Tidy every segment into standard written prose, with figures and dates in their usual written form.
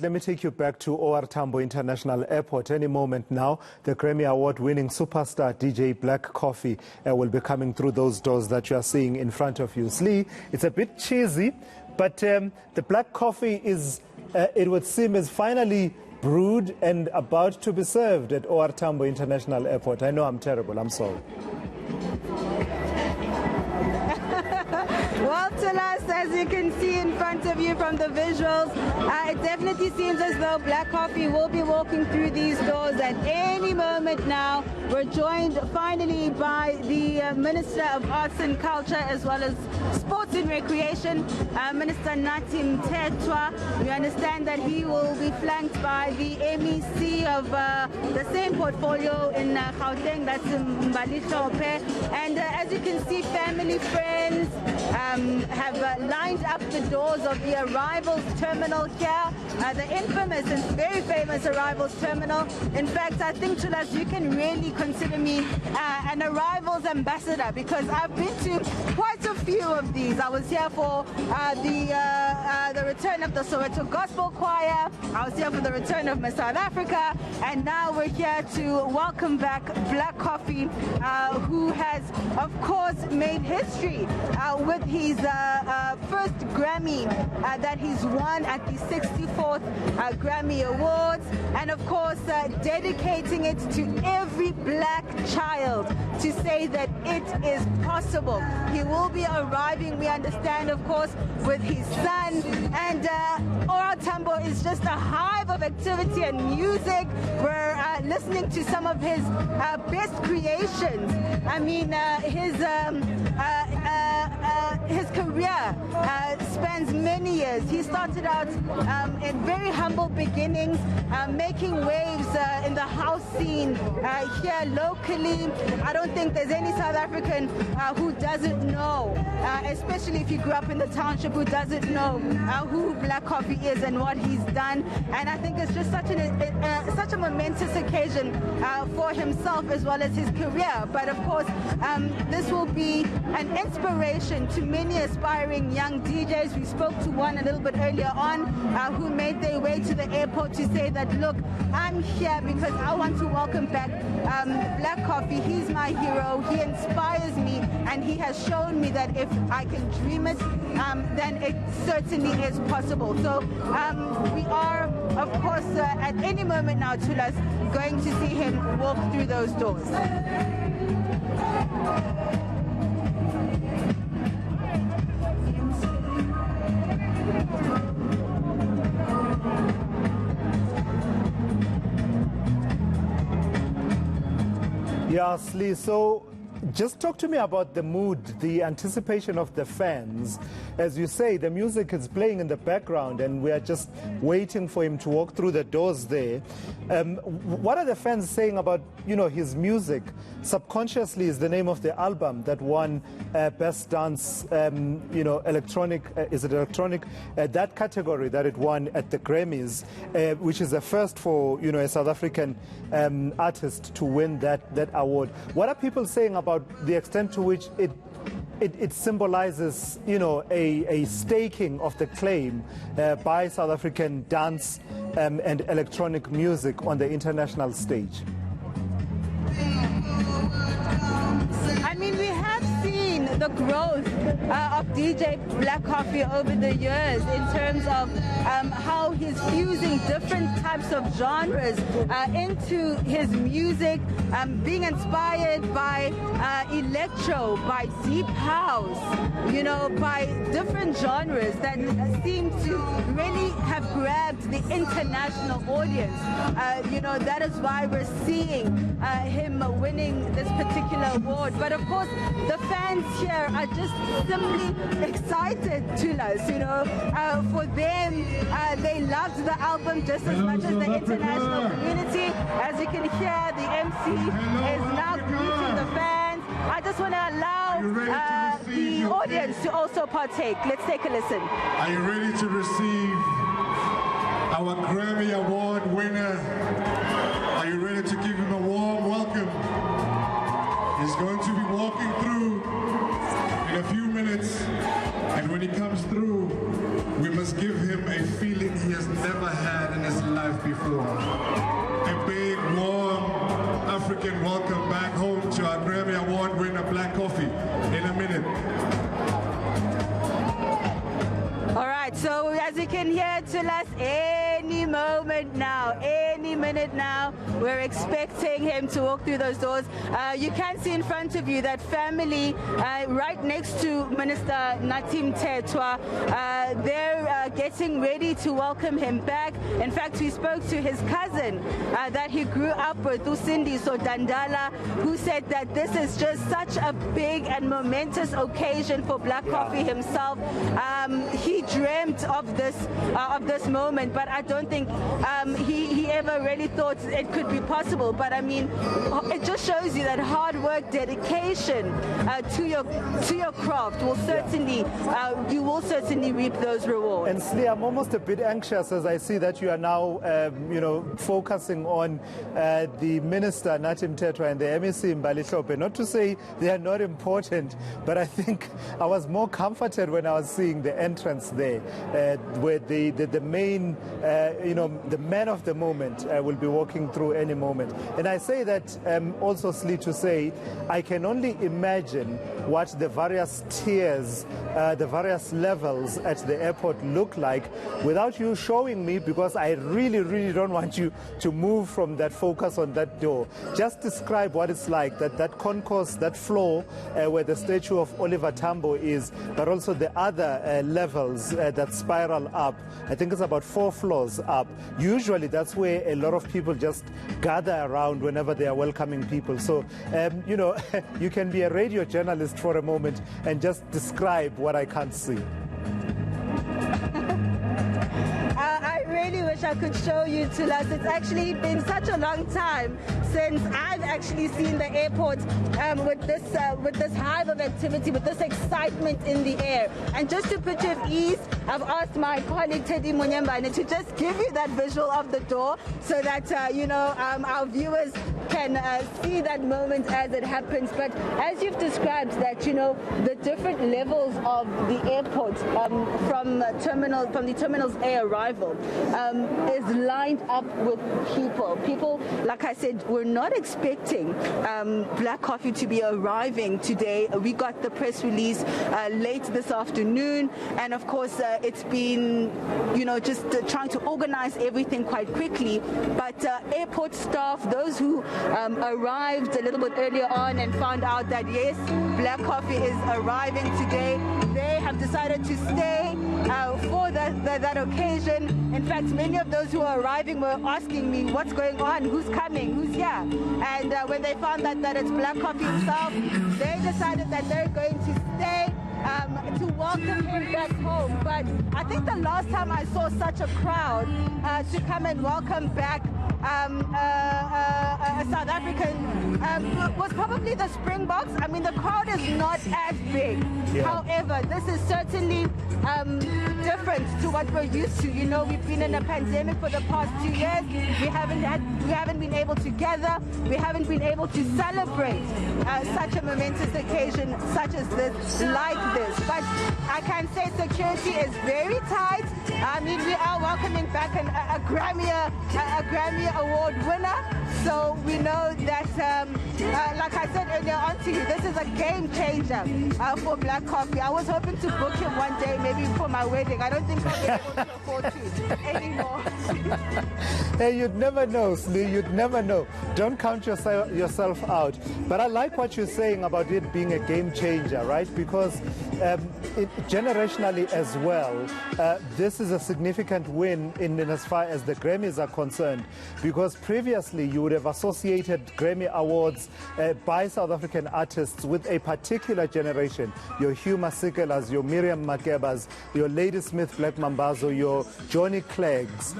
Let me take you back to OR Tambo International Airport. Any moment now, the Grammy Award winning superstar DJ Black Coffee will be coming through those doors that you are seeing in front of you. Slee, it's a bit cheesy, but the Black Coffee is, it would seem, is finally brewed and about to be served at OR Tambo International Airport. I know I'm terrible, I'm sorry. Well, Tulas, as you can see in front of you from the visuals, it definitely seems as though Black Coffee will be walking through these doors at any moment now. We're joined finally by the Minister of Arts and Culture as well as Sports and Recreation, Minister Nathi Mthethwa. We understand that he will be flanked by the MEC of the same portfolio in Gauteng, that's Mbali Hlophe. And as you can see, family, friends, have lined up the doors of the arrivals terminal here, the infamous and very famous arrivals terminal. In fact, I think, Tulas, you can really consider me an arrivals ambassador because I've been to quite a few of these. I was here for the return of the Soweto Gospel Choir. I was here for the return of Miss South Africa, and now we're here to welcome back Black Coffee, who has, of course, made history with his first Grammy that he's won at the 64th Grammy Awards, and of course dedicating it to every black child to say that it is possible. He will be arriving, we understand, of course, with his son, and OR Tambo is just a hive of activity and music. We're listening to some of his best creations. I mean, his career spans many years. He started out in very humble beginnings, making waves in the house scene here locally. I don't think there's any South African who doesn't know, especially if you grew up in the township, who doesn't know who Black Coffee is and what he's done. And I think it's just such a momentous occasion for himself as well as his career. But of course, this will be an inspiration to many aspiring young DJs. We spoke to one a little bit earlier on who made their way to the airport to say that, look, I'm here because I want to welcome back Black Coffee. He's my hero. He inspires me, and he has shown me that if I can dream it, then it certainly is possible. So we are, of course, at any moment now, Tulas, going to see him walk through those doors. Yeah, Slee, so just talk to me about the mood, the anticipation of the fans. As you say, the music is playing in the background and we are just waiting for him to walk through the doors there. What are the fans saying about, you know, his music? Subconsciously is the name of the album that won Best Dance, you know, electronic, is it electronic? That category that it won at the Grammys, which is the first for, you know, a South African artist to win that award. What are people saying about the extent to which it symbolizes, you know, a staking of the claim by South African dance and electronic music on the international stage? I mean, we have seen the growth of DJ Black Coffee over the years in terms of how he's fusing different types of genres into his music, being inspired by electro, by deep house, you know, by different genres that seem to really have grabbed the international audience. You know, that is why we're seeing him winning this particular award. But of course, the fans here are just simply excited, Tulas, you know. For them, they loved the album just as much as the international community. As you can hear, the MC is now greeting the fans. I just want to allow the audience to also partake. Let's take a listen. Are you ready to receive our Grammy Award winner? Are you ready to give him a warm welcome? He's going to be walking through in a few minutes, and when he comes through, we must give him a feeling he has never had in his life before. A big, warm African welcome back home to our Grammy Award winner, Black Coffee, in a minute. All right, so as you can hear, Tulas, any moment now, any minute now, we're expecting him to walk through those doors. You can see in front of you that family right next to Minister Natim Tetwa. They're getting ready to welcome him back. In fact, we spoke to his cousin that he grew up with, Usindi Dandala, who said that this is just such a big and momentous occasion for Black Coffee himself. He dreamt of this moment, but I don't think he ever really thought it could be possible. But I mean, it just shows you that hard work, dedication to your craft will certainly you will certainly reap those rewards. And Slee, I'm almost a bit anxious as I see that you are now focusing on the Minister Natim Tetwa and the MEC Mbali. Not to say they are not important, but I think I was more comforted when I was seeing the entrance there, where the main, the man of the moment will be walking through any moment. And I say that also, Slee, to say I can only imagine what the various tiers, the various levels at the airport look like without you showing me, because I really, really don't want you to move from that focus on that door. Just describe what it's like, that concourse, that floor where the statue of Oliver Tambo is, but also the other levels that spiral up. I think it's about 4 floors up. Usually that's where a lot of people just gather around whenever they are welcoming people. So, you can be a radio journalist for a moment and just describe what I can't see. I really wish I could show you, Tulas. It's actually been such a long time since I've actually seen the airport with this hive of activity, with this excitement in the air. And just to put you at ease, I've asked my colleague Teddy Munyambane to just give you that visual of the door so that our viewers can see that moment as it happens. But as you've described, that the different levels of the airport from the terminal's air arrival is lined up with people. People, like I said, we're not expecting Black Coffee to be arriving today. We got the press release late this afternoon, and of course it's been just trying to organize everything quite quickly. But airport staff, those who arrived a little bit earlier on and found out that yes, Black Coffee is arriving today, they have decided to stay for that occasion. In fact, many of those who are arriving were asking me, what's going on, who's coming, who's here? And when they found that it's Black Coffee himself, they decided that they're going to stay to welcome him back home. But I think the last time I saw such a crowd to come and welcome back a South African was probably the Springboks. I mean, the crowd is not as big. Yeah. However, this is certainly different to what we're used to. We've been in a pandemic for the past 2 years. We haven't been able to gather. We haven't been able to celebrate such a momentous occasion such as this, like this. But I can say security is very tight. I mean, we are welcoming back a Grammy Award winner. So we know that, like I said earlier on to you, this is a game changer for Black Coffee. I was hoping to book him one day, maybe for my wedding. I don't think I'll be able to afford to anymore. Hey, you'd never know, Slee. You'd never know. Don't count yourself out. But I like what you're saying about it being a game changer, right? Because generationally as well, this is a significant win in as far as the Grammys are concerned. Because previously you would have associated Grammy Awards by South African artists with a particular generation. Your Hugh Masikelas, your Miriam Makebas, your Lady Smith Black Mambazo, your Johnny Cleggs.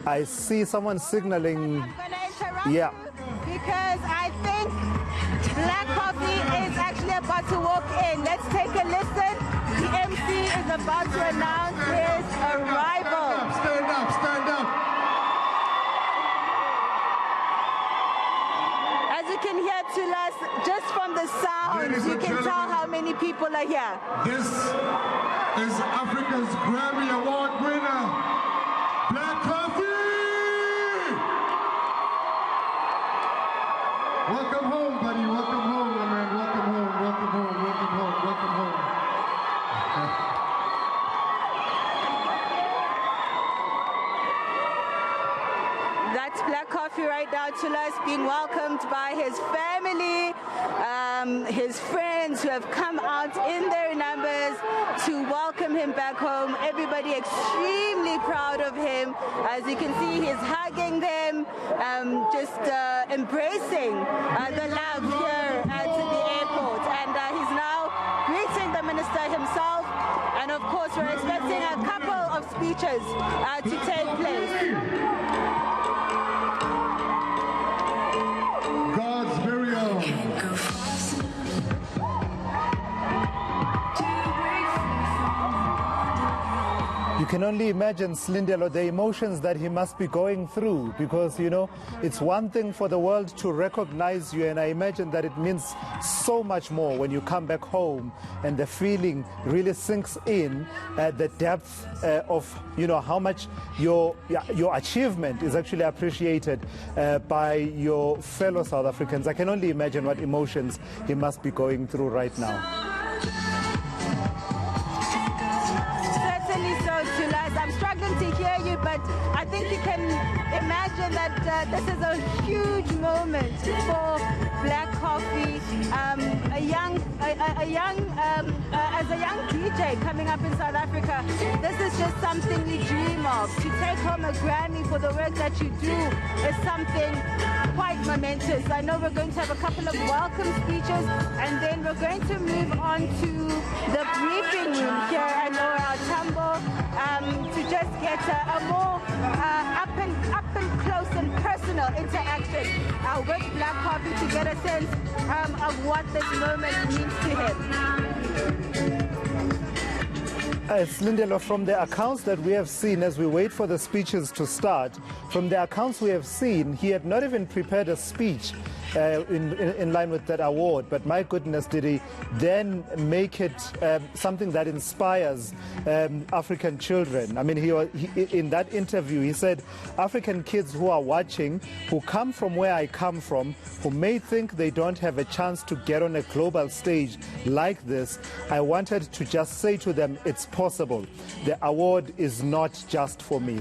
I see someone signaling. I'm going to interrupt you because I think Black Coffee is actually about to walk in. Let's take a listen. The MC is about to announce his arrival. Stand up, stand up. As you can hear, Tulas, just from the sound, you can tell how many people are here. This is Africa's Grammy Award winner, Black Coffee! Welcome home, buddy. Welcome home, my man. Welcome home, welcome home, welcome home, welcome home. That's Black Coffee right now, Chulas, being welcomed by his family, his friends who have come out in their numbers to welcome him back home. Everybody extremely proud of him. As you can see, he's hugging them, just embracing the love here at the airport. And he's now greeting the minister himself. And of course, we're expecting a couple of speeches to take place. God's very own. You can only imagine, Slindelo, the emotions that he must be going through, because, you know, it's one thing for the world to recognize you, and I imagine that it means so much more when you come back home and the feeling really sinks in, the depth of, you know, how much your achievement is actually appreciated by your fellow South Africans. I can only imagine what emotions he must be going through right now. I'm struggling to hear you, but I think you can imagine that this is a huge moment for Black Coffee. As a young DJ coming up in South Africa, this is just something you dream of. To take home a Grammy for the work that you do is something quite momentous. I know we're going to have a couple of welcome speeches, and then we're going to move on to the briefing room here at Ora Tambo to just get a more up and close and personal interaction with Black Coffee to get a sense of what this moment means to him. Slindelo, from the accounts that we have seen as we wait for the speeches to start, from the accounts we have seen, he had not even prepared a speech in line with that award, but my goodness, did he then make it something that inspires African children. I mean, in that interview, he said, African kids who are watching, who come from where I come from, who may think they don't have a chance to get on a global stage like this, I wanted to just say to them, it's possible. The award is not just for me.